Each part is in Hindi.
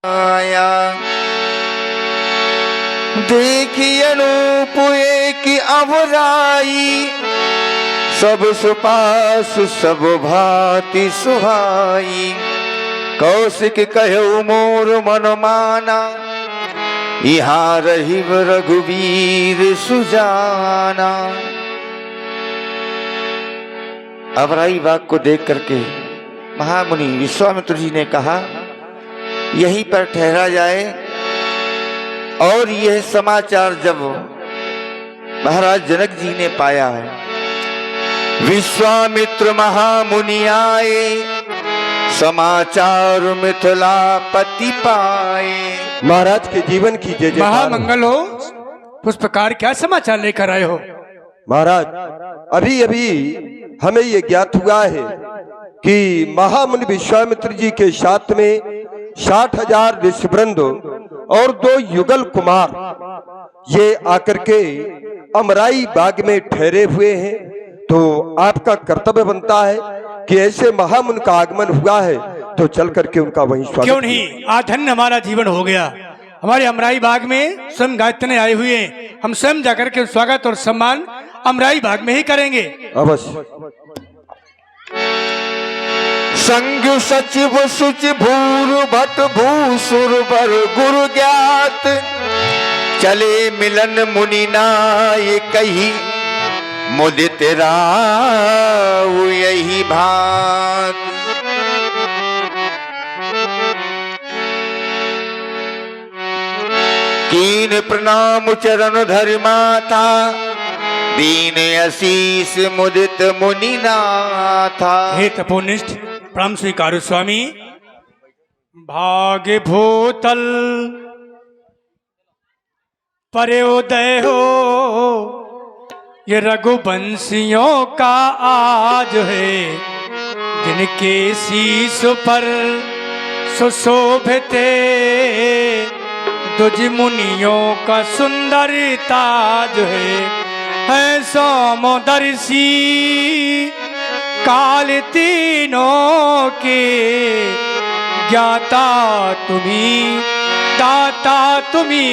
आया देखी अनूप एक अवराई, सब सुपास सब भांति सुहाई। कौशिक कहु मोर मन माना, यहाँ रही रघुवीर सुजाना। अवराई बाग को देख करके महामुनि विश्वामित्र जी ने कहा यहीं पर ठहरा जाए। और यह समाचार जब महाराज जनक जी ने पाया है, विश्वामित्र महामुनि आए, समाचार मिथिलापति पाए। महाराज के जीवन की जय जय। महामंगल हो। पुष्पकार क्या समाचार लेकर आए हो? महाराज अभी अभी हमें ये ज्ञात हुआ है कि महामुनि विश्वामित्र जी के साथ में 60,000 ऋषिवृंद और 2 युगल कुमार ये आकर के अमराई बाग में ठहरे हुए हैं। तो आपका कर्तव्य बनता है कि ऐसे महामुनि का आगमन हुआ है तो चल करके उनका वहीं स्वागत। क्यों नहीं, आधन्य हमारा जीवन हो गया। हमारे अमराई बाग में स्वयं गायत्री आए हुए हैं, हम स्वयं जाकर के स्वागत और सम्मान अमराई बाग में ही करेंगे। अवश्य। संग सचिव सुच भूर भट भूसुर बर गुरु ज्ञात, चले मिलन मुनि नाय कही, मुदित राव यही भात। कीन प्रणाम चरण धरि माथा, दीन आशीष मुदित मुनि नाथा। हे तपोनिष्ठ प्रणाम स्वीकार स्वामी। भाग्य भूतल परे उदय हो, ये रघुवंशियों का आज है, जिनके शीश पर सुशोभित दुज मुनियों का सुंदर ताज है सोमदर्शी काल तीनों के ज्ञाता तुम्ही, दाता तुम्ही,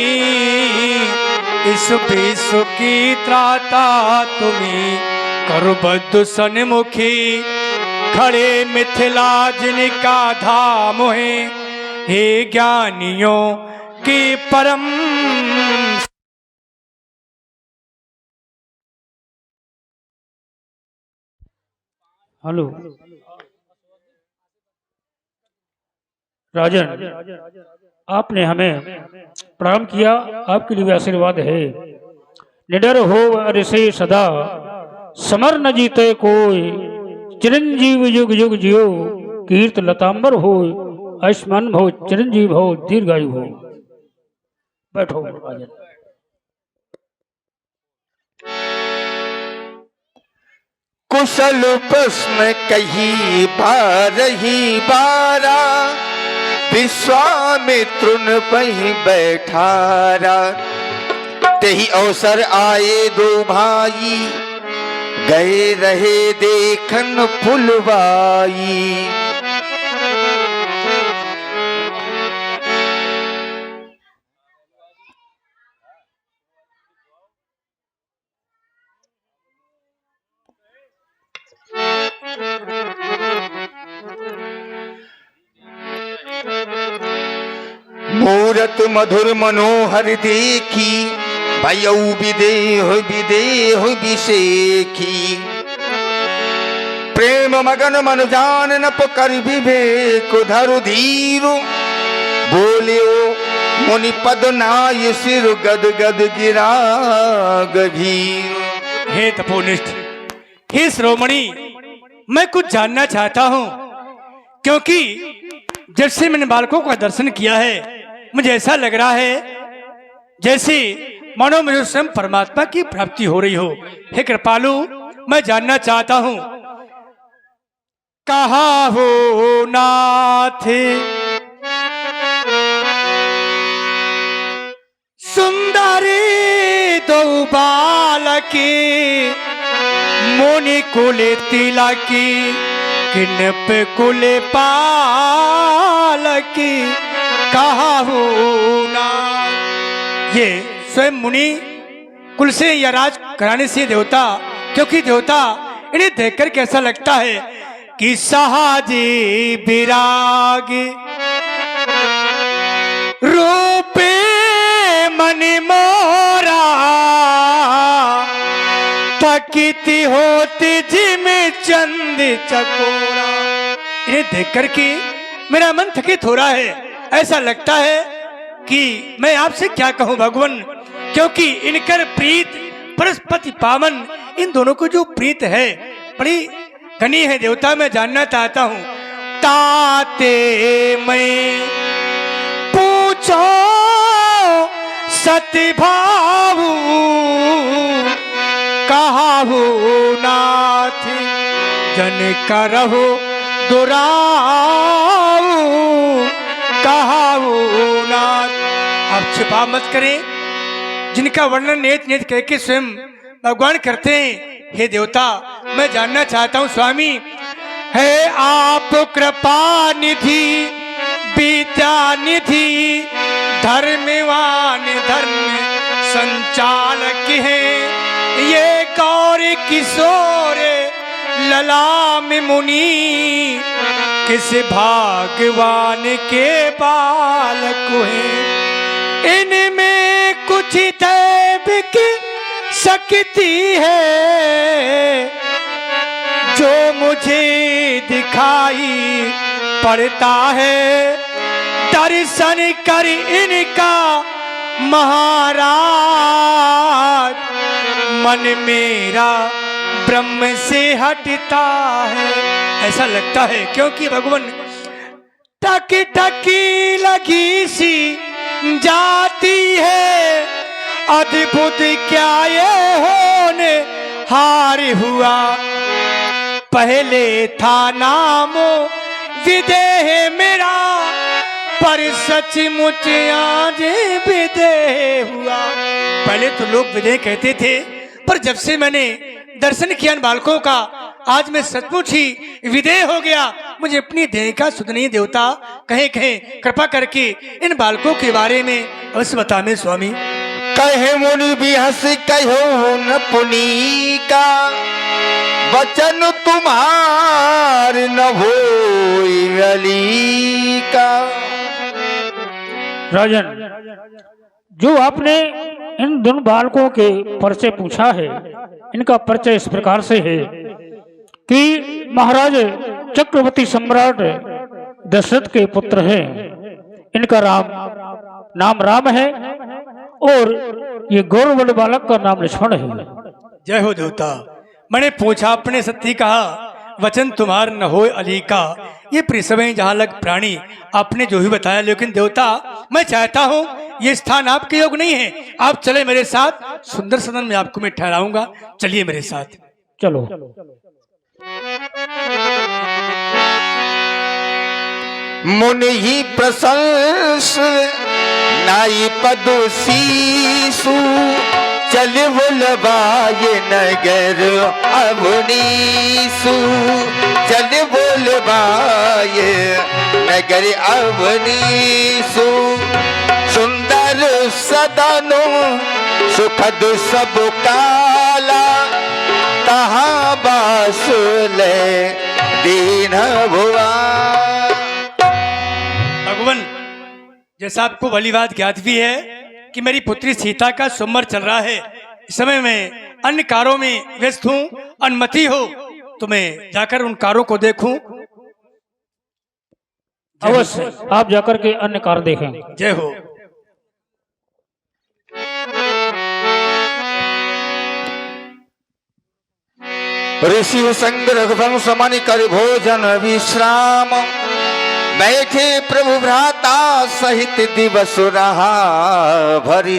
इस विश्व की त्राता तुम्ही। करबद्ध सन्मुखी खड़े मिथिला जिनका धाम है, हे ज्ञानियों की परम। हेलो राजन, आपने हमें प्रणाम किया, आपके लिए आशीर्वाद है। निडर हो अरिसे सदा, समर न जीते कोई, चिरंजीव युग युग जियो, कीर्त लतांबर हो, आयुष्मान भव, चिरंजीव हो, दीर्घायु हो। बैठो राजन। कुशल प्रश्न कही बारही बारा, विश्वामित्र न पही बैठारा। तेही अवसर आए 2 भाई, गए रहे देखन फुलवाई। मूरत मधुर मनोहर देखी, भयउ विदेह विदेह विषेखी। प्रेम मगन मन जान न पुकर विवेक धरु धीरु, बोलियो मुनि पद नाय सिर गद गद गिरा गभीर। हे तपोनिष्ठ, हे श्रोमणी, मैं कुछ जानना चाहता हूँ, क्योंकि जब से मैंने बालकों का दर्शन किया है मुझे ऐसा लग रहा है जैसे मानो मुझे स्वयं परमात्मा की प्राप्ति हो रही हो। हे कृपालु, मैं जानना चाहता हूँ, कहाँ हो नाथ सुंदरी 2 बालकी, मुनि कुल तिलकी, किन पे कुल पालकी। कहाहू ना। ये स्वयं मुनि कुल से या राज घराने से देवता, क्योंकि देवता इन्हें देखकर कैसा लगता है कि सहाजी विराग रूपे मन मोरा थकिति होती जिम चंद चकोरा। इन्हें देख करके मेरा मन थकित हो रहा है, ऐसा लगता है कि मैं आपसे क्या कहूं भगवान, क्योंकि इनकर प्रीत बृहस्पति पावन, इन दोनों को जो प्रीत है बड़ी घनी है देवता। मैं जानना चाहता हूं ताते मैं पूछो सती भावू कहाहू नाथ जन करहु दुराऊ कहाहू नाथ। आप छिपा मत करें, जिनका वर्णन नेत नेत कह के स्वयं भगवान करते हैं। हे देवता, मैं जानना चाहता हूँ स्वामी, है आप कृपा निधि विद्या निधि धर्मवान धर्म संचालक है, ये गौर किशोर ललाम मुनि किस भागवान के बालक हैं। इनमें कुछ दैविक शक्ति है जो मुझे दिखाई पड़ता है, दर्शन कर इनका महाराज मन मेरा ब्रह्म से हटता है। ऐसा लगता है क्योंकि भगवान टक टकी लगी सी जाती है, अद्भुत क्या ये होने हार हुआ, पहले था नामो विदेह मेरा पर सचमुच आज विदेह हुआ। पहले तो लोग विदेह कहते थे, पर जब से मैंने दर्शन किया इन बालकों का, आज मैं सचमुच ही विदेह हो गया। मुझे अपनी देह का सुध नहीं देवता, कहीं कहीं कृपा करके इन बालकों के बारे में अवश्य बताने स्वामी। कहे मुनि भी हंस कहो न पुनी का, वचन तुम्हार न हो रली का। राजन, जो आपने इन दोनों बालकों के परिचय पूछा है, इनका परिचय इस प्रकार से है कि महाराज चक्रवर्ती सम्राट दशरथ के पुत्र हैं। इनका नाम राम है और ये गौरवल बालक का नाम लक्ष्मण है। जय हो देवता। मैंने पूछा, अपने सत्य कहा, वचन तुम्हार न हो अली का। ये पृथ्वी जहाँ लग प्राणी, आपने जो भी बताया, लेकिन देवता मैं चाहता हूँ ये स्थान आपके योग नहीं है, आप चले मेरे साथ, सुंदर सदन में आपको मैं ठहराऊंगा, चलिए मेरे साथ। चलो। मुनि ही प्रशंस नाई पदु शीसु, चल बोलबाए नगर अवनीसु, चल बोलबाए नगर अवनीसु। सुंदर सदनो सुखद सब काला, तहाँ बास ले दीन भुआ। भगवान, जैसा आपको भली बात ज्ञात भी है कि मेरी पुत्री सीता का सुमर चल रहा है, इस समय मैं अन्य कार्यों में व्यस्त हूँ, अनुमति हो तो मैं जाकर उन कार्यों को देखूं। अवश्य आप जाकर के अन्य कार्य देखें। जय हो। ऋषि संग रघुवंश मणि कर भोजन विश्राम, बैठे प्रभु भ्राता सहित दिवस रहा भरी